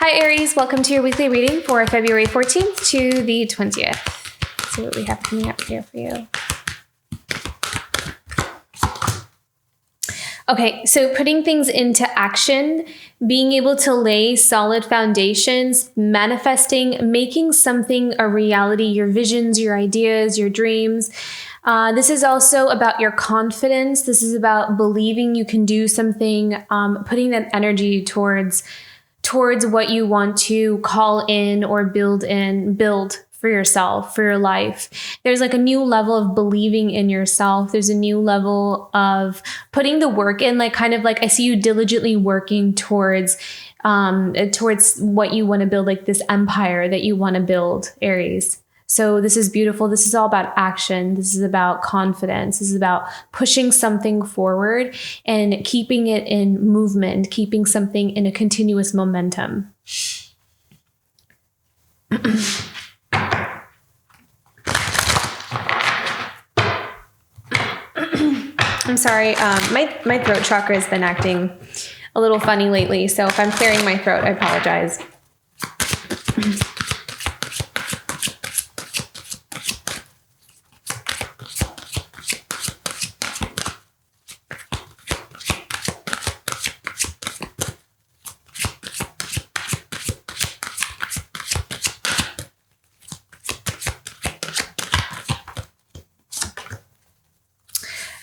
Hi Aries, welcome to your weekly reading for February 14th to the 20th. Let's see what we have coming up here for you. Okay, so putting things into action, being able to lay solid foundations, manifesting, making something a reality, your visions, your ideas, your dreams. This is also about your confidence. This is about believing you can do something, putting that energy towards what you want to call in or build for yourself, for your life. There's like a new level of believing in yourself. There's a new level of putting the work in, like kind of like I see you diligently working towards what you want to build, like this empire that you want to build, Aries. So this is beautiful. This is all about action. This is about confidence. This is about pushing something forward and keeping it in movement, keeping something in a continuous momentum. I'm sorry. My throat chakra has been acting a little funny lately. So if I'm clearing my throat, I apologize.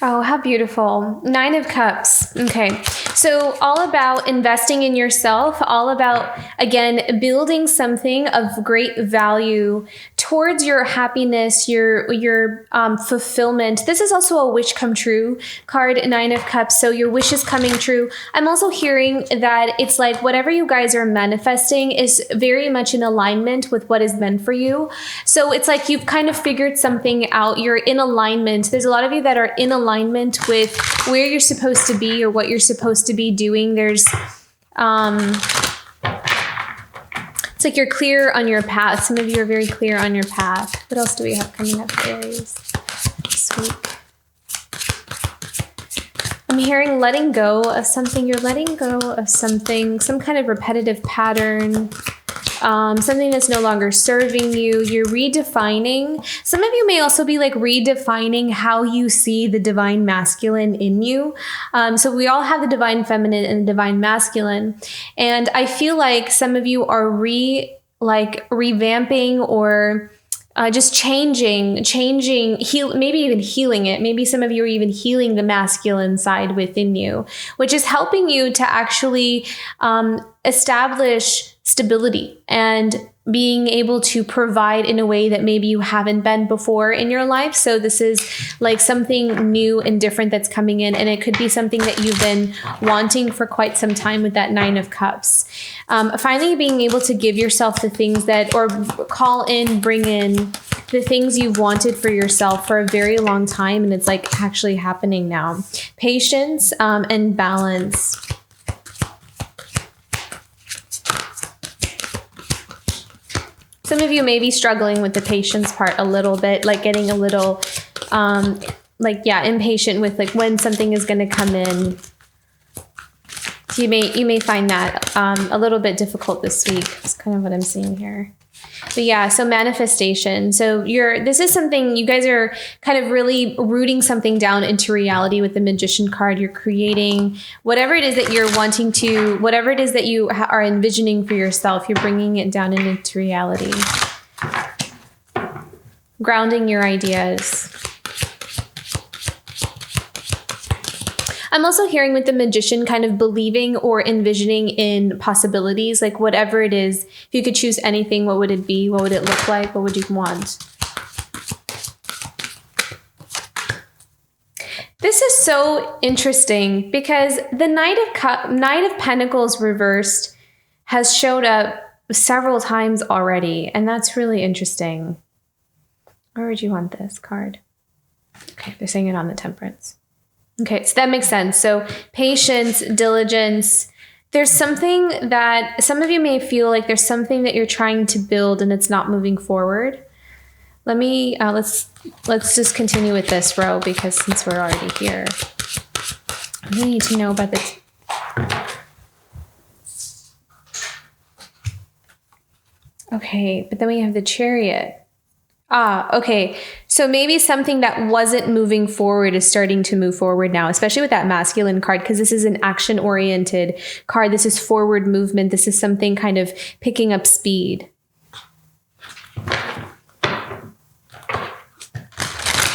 Oh, how beautiful. 9 of Cups. Okay. So all about investing in yourself, all about, again, building something of great value towards your happiness, your fulfillment. This is also a wish come true card, 9 of Cups. So your wish is coming true. I'm also hearing that it's like whatever you guys are manifesting is very much in alignment with what is meant for you. So it's like you've kind of figured something out. You're in alignment. There's a lot of you that are in alignment with where you're supposed to be or what you're supposed to be doing. There's it's like you're clear on your path. Some of you are very clear on your path. What else do we have coming up for Aries this week? I'm hearing letting go of something. You're letting go of something, some kind of repetitive pattern, something that's no longer serving you. You're redefining. Some of you may also be like redefining how you see the divine masculine in you. So we all have the divine feminine and the divine masculine. And I feel like some of you are revamping or just changing, maybe even healing it. Maybe some of you are even healing the masculine side within you, which is helping you to actually establish stability and being able to provide in a way that maybe you haven't been before in your life. So this is like something new and different that's coming in, and it could be something that you've been wanting for quite some time with that 9 of Cups. Finally being able to give yourself the things that, or bring in the things you've wanted for yourself for a very long time, and it's like actually happening now. Patience and balance. Some of you may be struggling with the patience part a little bit, like getting a little, impatient with like when something is going to come in. So you may find that a little bit difficult this week. That's kind of what I'm seeing here. But yeah, so manifestation. So this is something you guys are kind of really rooting something down into reality with the Magician card. You're creating whatever it is that you're wanting to, whatever it is that you are envisioning for yourself, you're bringing it down into reality. Grounding your ideas. I'm also hearing with the Magician kind of believing or envisioning in possibilities, like whatever it is. If you could choose anything, what would it be? What would it look like? What would you want? This is so interesting because the Knight of Pentacles reversed has showed up several times already, and that's really interesting. Where would you want this card? Okay, they're saying it on the Temperance. Okay, so that makes sense. So patience, diligence. There's something that some of you may feel like there's something that you're trying to build and it's not moving forward. Let's just continue with this row because since we're already here, we need to know about this. Okay, but then we have the Chariot. Okay. So maybe something that wasn't moving forward is starting to move forward now, especially with that masculine card, because this is an action-oriented card. This is forward movement. This is something kind of picking up speed.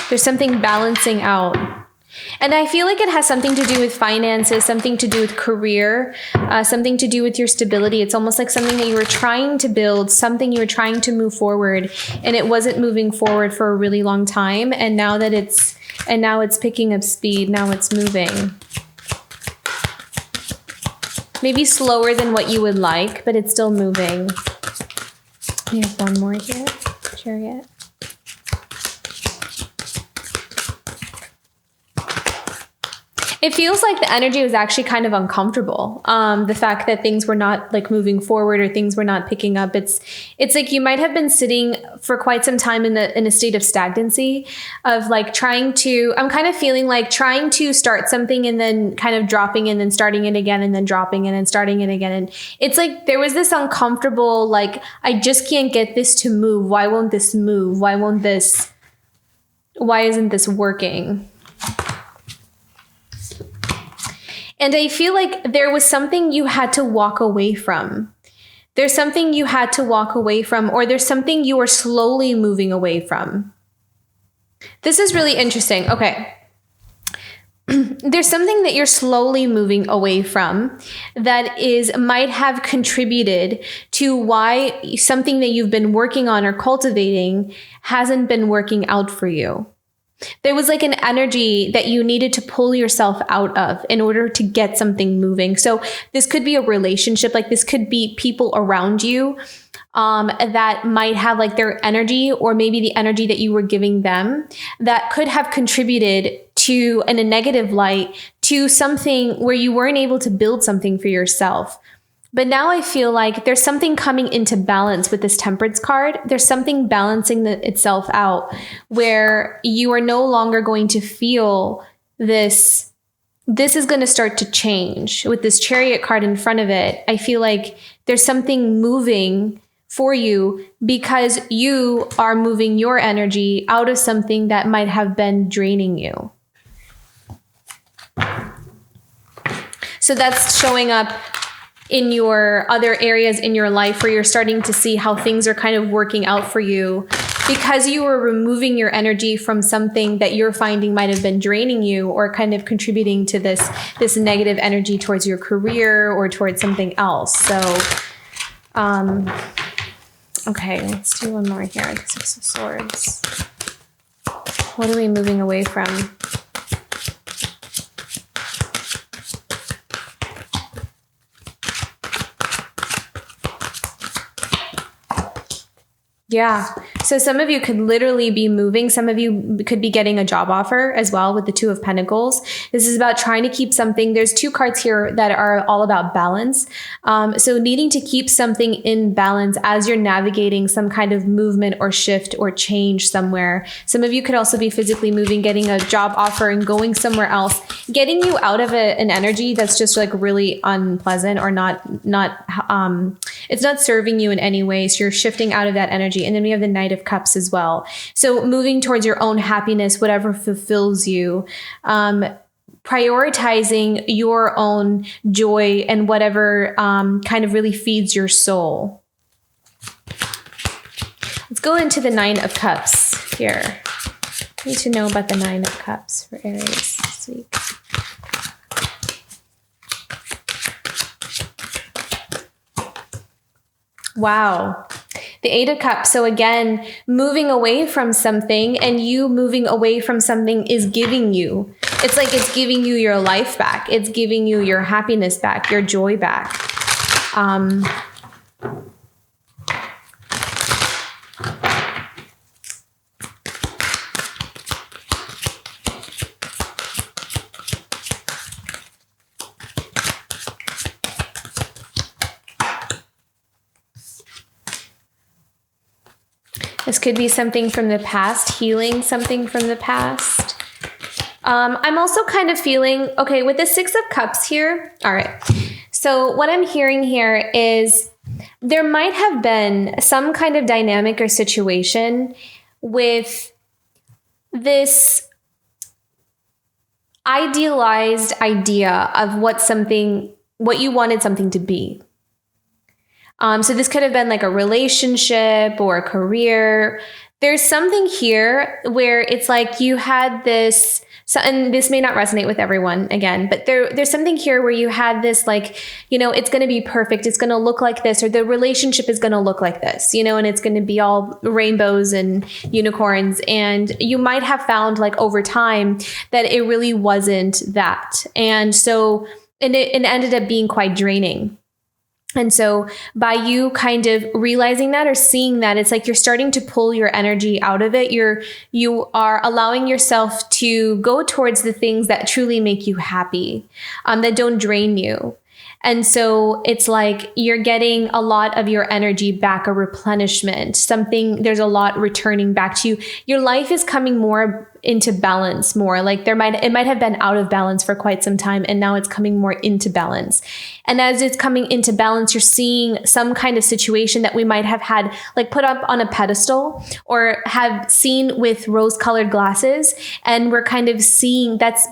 There's something balancing out. And I feel like it has something to do with finances, something to do with career, something to do with your stability. It's almost like something that you were trying to build, something you were trying to move forward, and it wasn't moving forward for a really long time. And now it's picking up speed. Now it's moving. Maybe slower than what you would like, but it's still moving. We have one more here. Chariot. It feels like the energy was actually kind of uncomfortable. The fact that things were not like moving forward or things were not picking up. It's like you might have been sitting for quite some time in a state of stagnancy of like I'm kind of feeling like trying to start something and then kind of dropping and then starting it again and then dropping and then starting it again. And it's like there was this uncomfortable, like, I just can't get this to move. Why won't this move? Why isn't this working? And I feel like there was something you had to walk away from. There's something you had to walk away from, or there's something you are slowly moving away from. This is really interesting. Okay. There's something that you're slowly moving away from that might have contributed to why something that you've been working on or cultivating hasn't been working out for you. There was like an energy that you needed to pull yourself out of in order to get something moving. So this could be a relationship, like this could be people around you that might have like their energy, or maybe the energy that you were giving them that could have contributed to, in a negative light, to something where you weren't able to build something for yourself. But now I feel like there's something coming into balance with this Temperance card. There's something balancing itself out where you are no longer going to feel this. This is going to start to change with this Chariot card in front of it. I feel like there's something moving for you because you are moving your energy out of something that might have been draining you. So that's showing up in your other areas in your life where you're starting to see how things are kind of working out for you because you were removing your energy from something that you're finding might have been draining you or kind of contributing to this negative energy towards your career or towards something else. So, okay, let's do one more here. The Six of Swords. What are we moving away from? Yeah. So some of you could literally be moving. Some of you could be getting a job offer as well with the Two of Pentacles. This is about trying to keep something. There's two cards here that are all about balance. So needing to keep something in balance as you're navigating some kind of movement or shift or change somewhere. Some of you could also be physically moving, getting a job offer and going somewhere else, getting you out of an energy that's just like really unpleasant or it's not serving you in any way. So you're shifting out of that energy. And then we have the Knight of Cups as well. So moving towards your own happiness, whatever fulfills you, prioritizing your own joy and whatever kind of really feeds your soul. Let's go into the Nine of Cups here. I need to know about the Nine of Cups for Aries this week. Wow. The Eight of Cups. So again, moving away from something, and you moving away from something is giving you. It's like it's giving you your life back. It's giving you your happiness back, your joy back. This could be something from the past, healing something from the past. I'm also kind of feeling, okay, with the Six of Cups here. All right. So what I'm hearing here is there might have been some kind of dynamic or situation with this idealized idea of what you wanted something to be. So this could have been like a relationship or a career. There's something here where it's like you had this, and this may not resonate with everyone again, but there's something here where you had this like, it's going to be perfect. It's going to look like this, or the relationship is going to look like this, and it's going to be all rainbows and unicorns. And you might have found like over time that it really wasn't that. And so, and it ended up being quite draining. And so by you kind of realizing that or seeing that, it's like you're starting to pull your energy out of it. You are allowing yourself to go towards the things that truly make you happy, that don't drain you. And so it's like you're getting a lot of your energy back, a replenishment, there's a lot returning back to you. Your life is coming more into balance more. Like it might have been out of balance for quite some time, and now it's coming more into balance. And as it's coming into balance, you're seeing some kind of situation that we might have had like put up on a pedestal or have seen with rose-colored glasses. And we're kind of seeing that's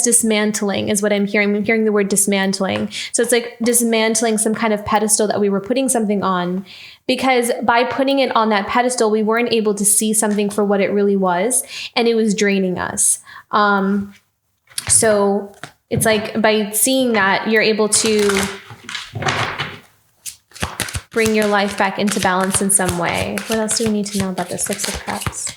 dismantling is what I'm hearing. I'm hearing the word dismantling. So it's like dismantling some kind of pedestal that we were putting something on. Because by putting it on that pedestal, we weren't able to see something for what it really was, and it was draining us. So it's like by seeing that, you're able to bring your life back into balance in some way. What else do we need to know about the Six of Cups?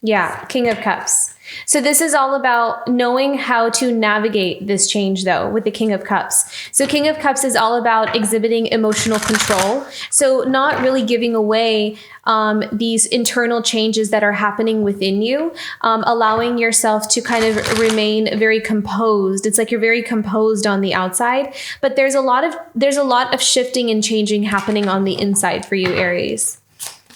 Yeah, King of Cups. So this is all about knowing how to navigate this change, though, with the King of Cups. So King of Cups is all about exhibiting emotional control. So not really giving away these internal changes that are happening within you, allowing yourself to kind of remain very composed. It's like you're very composed on the outside, but there's a lot of shifting and changing happening on the inside for you, Aries.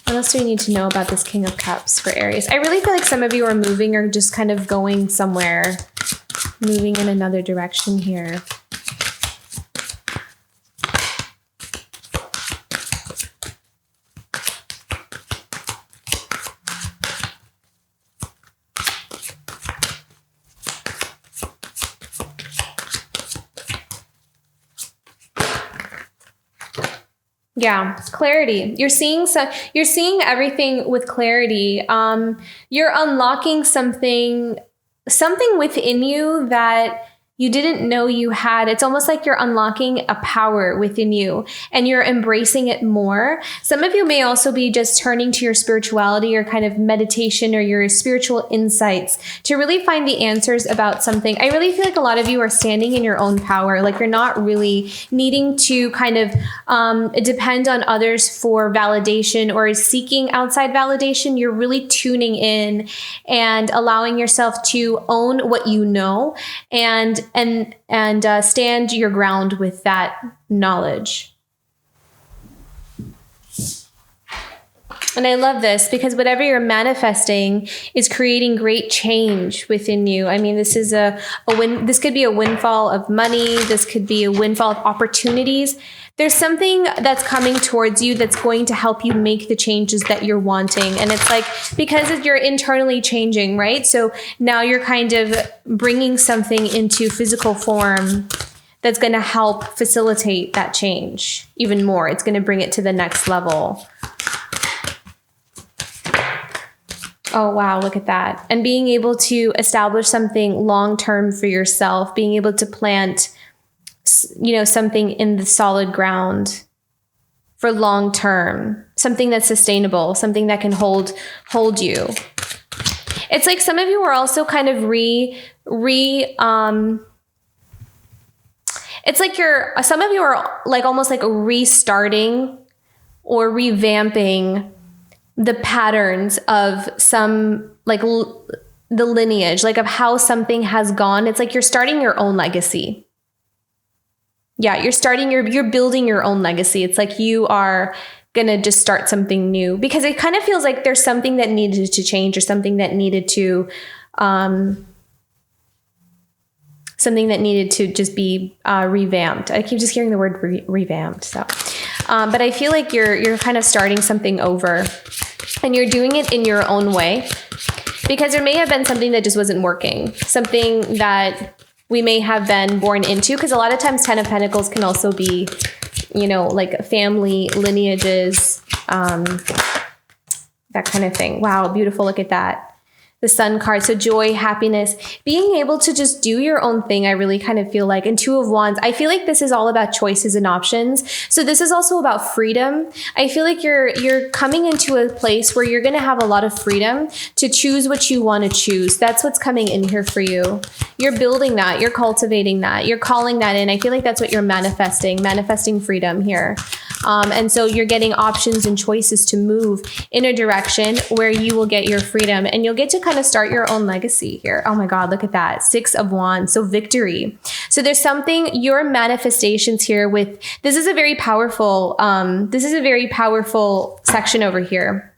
What else do we need to know about this King of Cups for Aries? I really feel like some of you are moving or just kind of going somewhere, moving in another direction here. Yeah, clarity. You're seeing everything with clarity. You're unlocking something within you that you didn't know you had. It's almost like you're unlocking a power within you and you're embracing it more. Some of you may also be just turning to your spirituality or kind of meditation or your spiritual insights to really find the answers about something. I really feel like a lot of you are standing in your own power. Like you're not really needing to kind of depend on others for validation or seeking outside validation. You're really tuning in and allowing yourself to own what you know and stand your ground with that knowledge. And I love this because whatever you're manifesting is creating great change within you. I mean, this is this could be a windfall of money. This could be a windfall of opportunities. There's something that's coming towards you that's going to help you make the changes that you're wanting. And it's like, because you're internally changing, right? So now you're kind of bringing something into physical form that's going to help facilitate that change even more. It's going to bring it to the next level. Oh, wow. Look at that. And being able to establish something long-term for yourself, being able to plant something in the solid ground for long term, something that's sustainable, something that can hold you. It's like some of you are also kind of it's like some of you are like almost like restarting or revamping the patterns of some like the lineage, like of how something has gone. It's like you're starting your own legacy. Yeah, you're building your own legacy. It's like you are going to just start something new because it kind of feels like there's something that needed to change or something that needed to something that needed to just be revamped. I keep just hearing the word revamped. So, but I feel like you're kind of starting something over, and you're doing it in your own way, because there may have been something that just wasn't working, something that we may have been born into, because a lot of times 10 of Pentacles can also be, like family lineages, that kind of thing. Wow, beautiful. Look at that. The Sun card. So joy, happiness, being able to just do your own thing. I really kind of feel like, and Two of Wands, I feel like this is all about choices and options. So this is also about freedom. I feel like you're coming into a place where you're going to have a lot of freedom to choose what you want to choose. That's what's coming in here for you. You're building that. You're cultivating that. You're calling that in. I feel like that's what you're manifesting freedom here. And so you're getting options and choices to move in a direction where you will get your freedom, and you'll get to kind of start your own legacy here. Oh my God, look at that. 6 of Wands. So victory. So there's something, your manifestations here with, this is a very powerful section over here.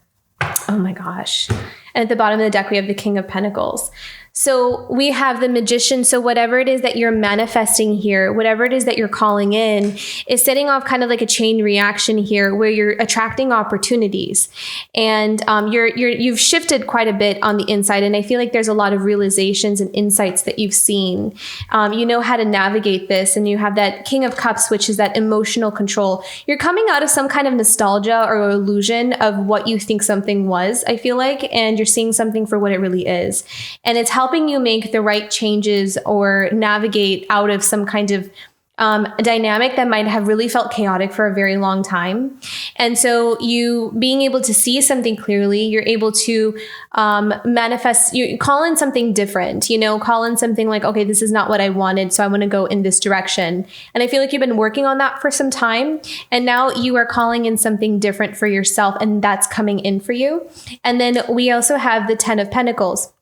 Oh my gosh. And at the bottom of the deck, we have the King of Pentacles. So we have the Magician. So whatever it is that you're manifesting here, whatever it is that you're calling in, is setting off kind of like a chain reaction here, where you're attracting opportunities, and you've shifted quite a bit on the inside. And I feel like there's a lot of realizations and insights that you've seen. You know how to navigate this, and you have that King of Cups, which is that emotional control. You're coming out of some kind of nostalgia or illusion of what you think something was, I feel like, and you're seeing something for what it really is. And it's helping you make the right changes or navigate out of some kind of dynamic that might have really felt chaotic for a very long time. And so you being able to see something clearly, you're able to manifest, you call in something different, call in something like, okay, this is not what I wanted, so I want to go in this direction. And I feel like you've been working on that for some time, and now you are calling in something different for yourself, and that's coming in for you. And then we also have the 10 of Pentacles.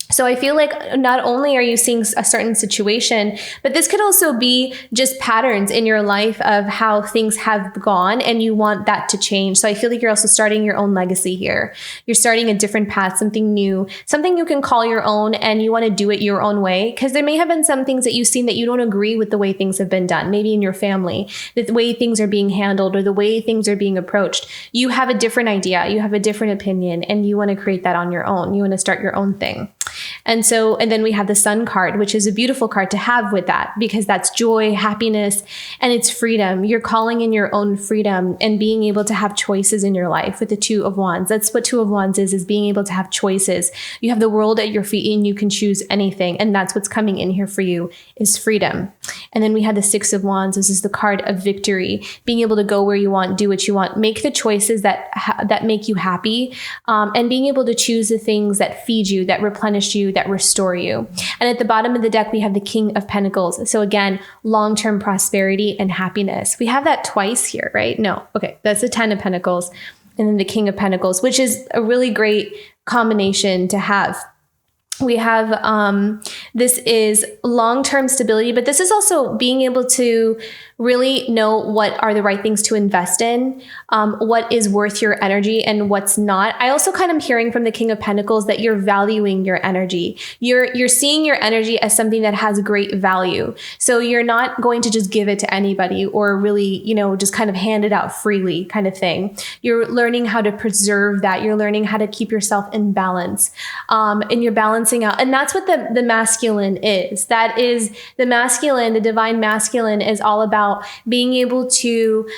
So I feel like not only are you seeing a certain situation, but this could also be just patterns in your life of how things have gone, and you want that to change. So I feel like you're also starting your own legacy here. You're starting a different path, something new, something you can call your own, and you want to do it your own way. Because there may have been some things that you've seen that you don't agree with the way things have been done, maybe in your family, the way things are being handled or the way things are being approached. You have a different idea, you have a different opinion, and you want to create that on your own. You want to start your own thing. And then we have the Sun card, which is a beautiful card to have with that, because that's joy, happiness, and it's freedom. You're calling in your own freedom and being able to have choices in your life with the 2 of Wands. That's what 2 of Wands is being able to have choices. You have the world at your feet, and you can choose anything. And that's what's coming in here for you, is freedom. And then we have the 6 of Wands. This is the card of victory, being able to go where you want, do what you want, make the choices that make you happy, and being able to choose the things that feed you, that replenish you, that restore you. And at the bottom of the deck, we have the King of Pentacles. So again, long-term prosperity and happiness. We have that twice here, right? No. Okay. That's the 10 of Pentacles, and then the King of Pentacles, which is a really great combination to have. We have, this is long-term stability, but this is also being able to really know what are the right things to invest in, what is worth your energy and what's not. I also kind of hearing from the King of Pentacles that you're valuing your energy. You're seeing your energy as something that has great value. So you're not going to just give it to anybody or really, just kind of hand it out freely kind of thing. You're learning how to preserve that. You're learning how to keep yourself in balance, and you're balancing out. And that's what the masculine is. That is the masculine, the divine masculine is all about being able to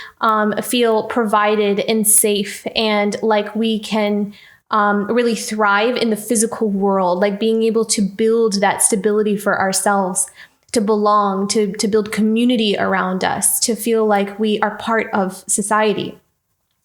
feel provided and safe, and like we can really thrive in the physical world, like being able to build that stability for ourselves, to belong, to build community around us, to feel like we are part of society.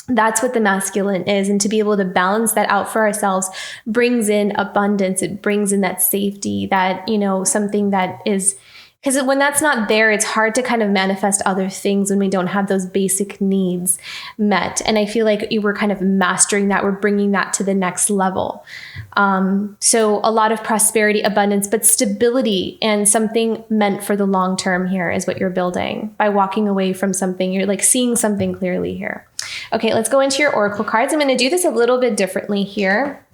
That's what the masculine is. And to be able to balance that out for ourselves brings in abundance. It brings in that safety, that, something that is, because when that's not there, it's hard to kind of manifest other things when we don't have those basic needs met. And I feel like we're kind of mastering that. We're bringing that to the next level. So a lot of prosperity, abundance, but stability and something meant for the long term here is what you're building by walking away from something. You're like seeing something clearly here. Okay, let's go into your oracle cards. I'm going to do this a little bit differently here.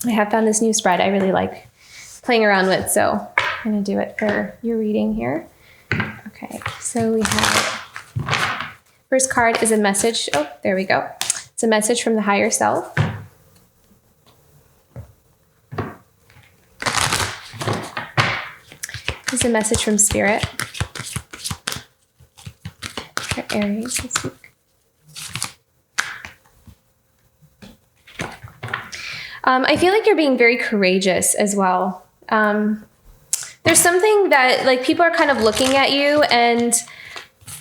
I have found this new spread I really like playing around with. So I'm going to do it for your reading here. Okay, so we have, first card is a message. Oh, there we go. It's a message from the higher self. It's a message from Spirit for Aries this week. I feel like you're being very courageous as well. There's something that like people are kind of looking at you and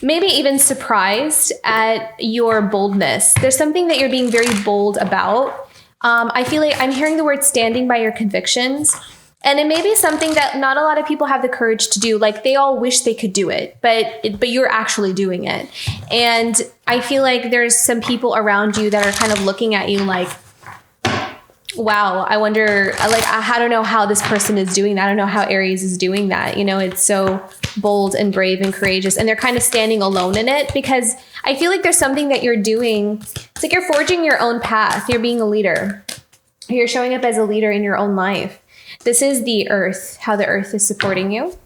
maybe even surprised at your boldness. There's something that you're being very bold about. I feel like I'm hearing the word standing by your convictions. And it may be something that not a lot of people have the courage to do. Like they all wish they could do it, but you're actually doing it. And I feel like there's some people around you that are kind of looking at you like, wow, I wonder, like, I don't know how this person is doing that. I don't know how Aries is doing that. You know, it's so bold and brave and courageous. And they're kind of standing alone in it because I feel like there's something that you're doing. It's like you're forging your own path. You're being a leader. You're showing up as a leader in your own life. This is the earth, how the earth is supporting you.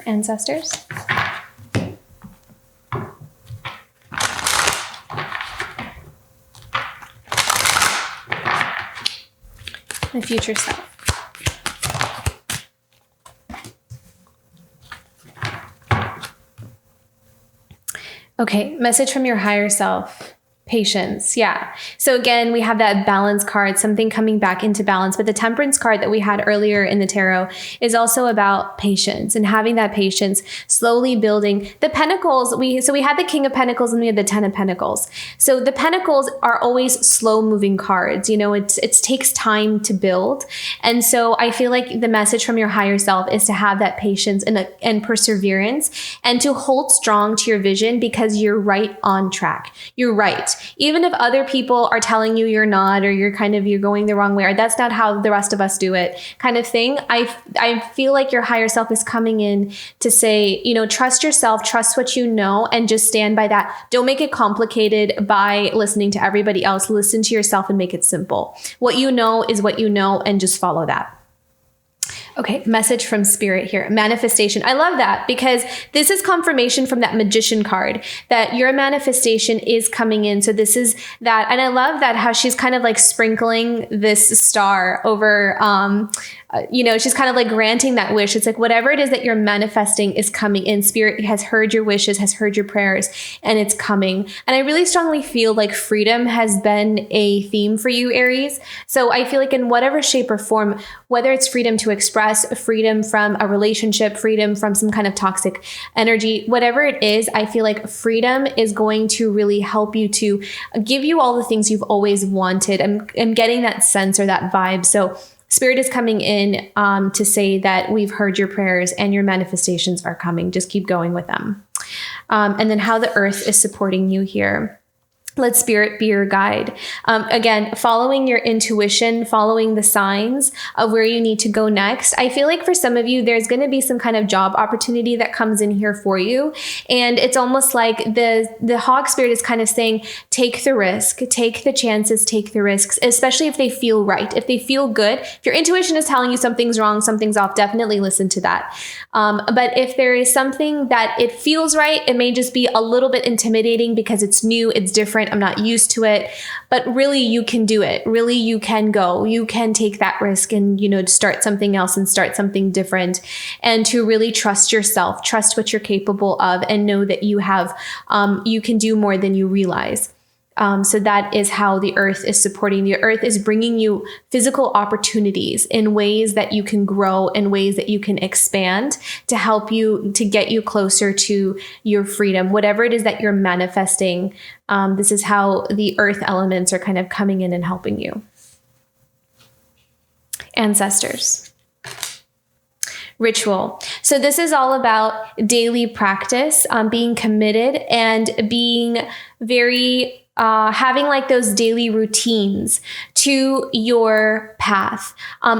Ancestors. The future self. Okay, message from your higher self. Patience. Yeah. So again, we have that balance card, something coming back into balance. But the temperance card that we had earlier in the tarot is also about patience and having that patience, slowly building the pentacles. We had the King of Pentacles and we had the 10 of Pentacles. So the pentacles are always slow moving cards. You know, it takes time to build. And so I feel like the message from your higher self is to have that patience and perseverance and to hold strong to your vision because you're right on track. You're right. Even if other people are telling you you're not, or you're going the wrong way, or that's not how the rest of us do it kind of thing. I feel like your higher self is coming in to say, you know, trust yourself, trust what you know, and just stand by that. Don't make it complicated by listening to everybody else. Listen to yourself and make it simple. What you know is what you know, and just follow that. Okay, message from Spirit here. Manifestation. I love that because this is confirmation from that Magician card that your manifestation is coming in. So this is that. And I love that how she's kind of like sprinkling this star over, she's kind of like granting that wish. It's like whatever it is that you're manifesting is coming in. Spirit has heard your wishes, has heard your prayers, and it's coming. And I really strongly feel like freedom has been a theme for you, Aries. So I feel like in whatever shape or form, whether it's freedom to express, freedom from a relationship, freedom from some kind of toxic energy, whatever it is, I feel like freedom is going to really help you to give you all the things you've always wanted. I'm getting that sense or that vibe. So Spirit is coming in to say that we've heard your prayers and your manifestations are coming. Just keep going with them. And then how the earth is supporting you here. Let Spirit be your guide. Again, following your intuition, following the signs of where you need to go next. I feel like for some of you, there's going to be some kind of job opportunity that comes in here for you. And it's almost like the Hog Spirit is kind of saying, take the risk, take the chances, take the risks, especially if they feel right, if they feel good. If your intuition is telling you something's wrong, something's off, definitely listen to that. But if there is something that it feels right, it may just be a little bit intimidating because it's new, it's different. I'm not used to it, but really you can do it. Really you can go, you can take that risk and, start something else and start something different, and to really trust yourself, trust what you're capable of, and know that you have, you can do more than you realize. So that is how the earth is supporting. The earth is bringing you physical opportunities in ways that you can grow, in ways that you can expand, to help you, to get you closer to your freedom. Whatever it is that you're manifesting, this is how the earth elements are kind of coming in and helping you. Ancestors. Ritual. So this is all about daily practice, being committed and being very having like those daily routines to your path.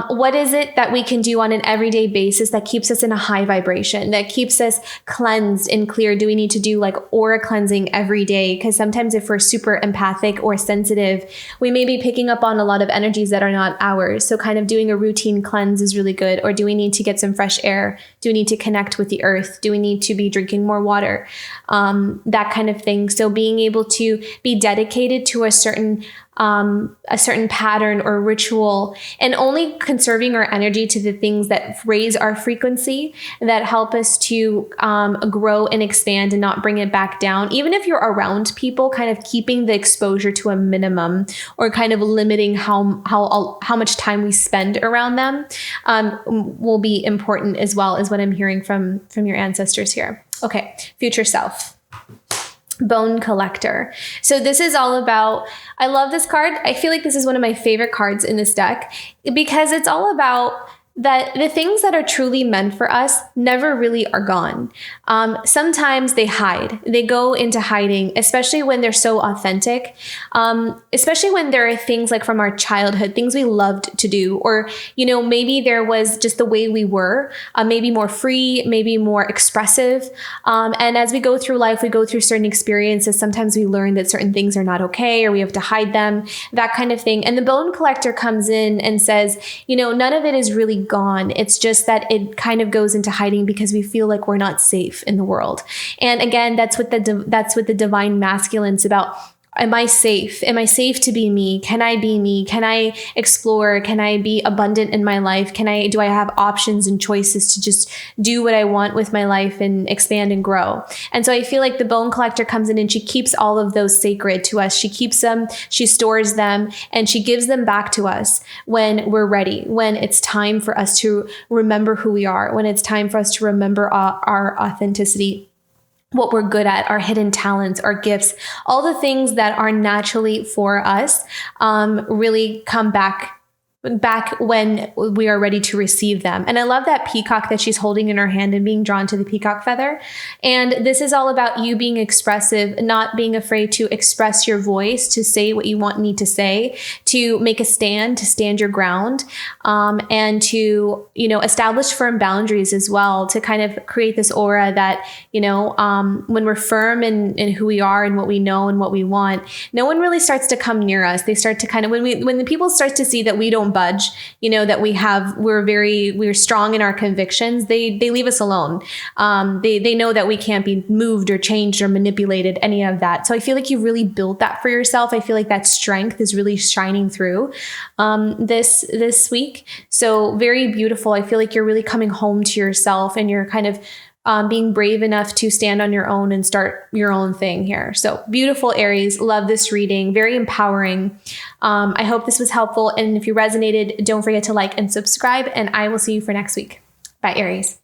What is it that we can do on an everyday basis that keeps us in a high vibration, that keeps us cleansed and clear? Do we need to do like aura cleansing every day? Because sometimes if we're super empathic or sensitive, we may be picking up on a lot of energies that are not ours. So kind of doing a routine cleanse is really good. Or do we need to get some fresh air? Do we need to connect with the earth? Do we need to be drinking more water? That kind of thing. So being able to be dedicated to a certain pattern or ritual, and only conserving our energy to the things that raise our frequency, that help us to grow and expand and not bring it back down. Even if you're around people, kind of keeping the exposure to a minimum, or kind of limiting how much time we spend around them, will be important as well, is what I'm hearing from your ancestors here. Okay, future self. Bone collector. So this is all about, I love this card. I feel like this is one of my favorite cards in this deck, because it's all about that the things that are truly meant for us never really are gone. Sometimes they hide. They go into hiding, especially when they're so authentic. Especially when there are things like from our childhood, things we loved to do, or, maybe there was just the way we were, maybe more free, maybe more expressive. And as we go through life, we go through certain experiences. Sometimes we learn that certain things are not okay, or we have to hide them, that kind of thing. And the bone collector comes in and says, none of it is really gone. It's just that it kind of goes into hiding because we feel like we're not safe in the world. And again, that's what the divine masculine's about. Am I safe? Am I safe to be me? Can I be me? Can I explore? Can I be abundant in my life? Do I have options and choices to just do what I want with my life and expand and grow? And so I feel like the bone collector comes in and she keeps all of those sacred to us. She keeps them, she stores them, and she gives them back to us when we're ready, when it's time for us to remember who we are, when it's time for us to remember our authenticity, what we're good at, our hidden talents, our gifts, all the things that are naturally for us, really come back when we are ready to receive them. And I love that peacock that she's holding in her hand and being drawn to the peacock feather. And this is all about you being expressive, not being afraid to express your voice, to say what you need to say, to make a stand, to stand your ground, and to, establish firm boundaries as well, to kind of create this aura that, when we're firm in who we are and what we know and what we want, no one really starts to come near us. They start to kind of, when the people start to see that we don't budge, that we're strong in our convictions, they leave us alone. They know that we can't be moved or changed or manipulated, any of that. So I feel like you really built that for yourself. I feel like that strength is really shining through this week. So very beautiful. I feel like you're really coming home to yourself, and you're kind of being brave enough to stand on your own and start your own thing here. So beautiful, Aries. Love this reading. Very empowering. I hope this was helpful. And if you resonated, don't forget to like and subscribe, and I will see you for next week. Bye, Aries.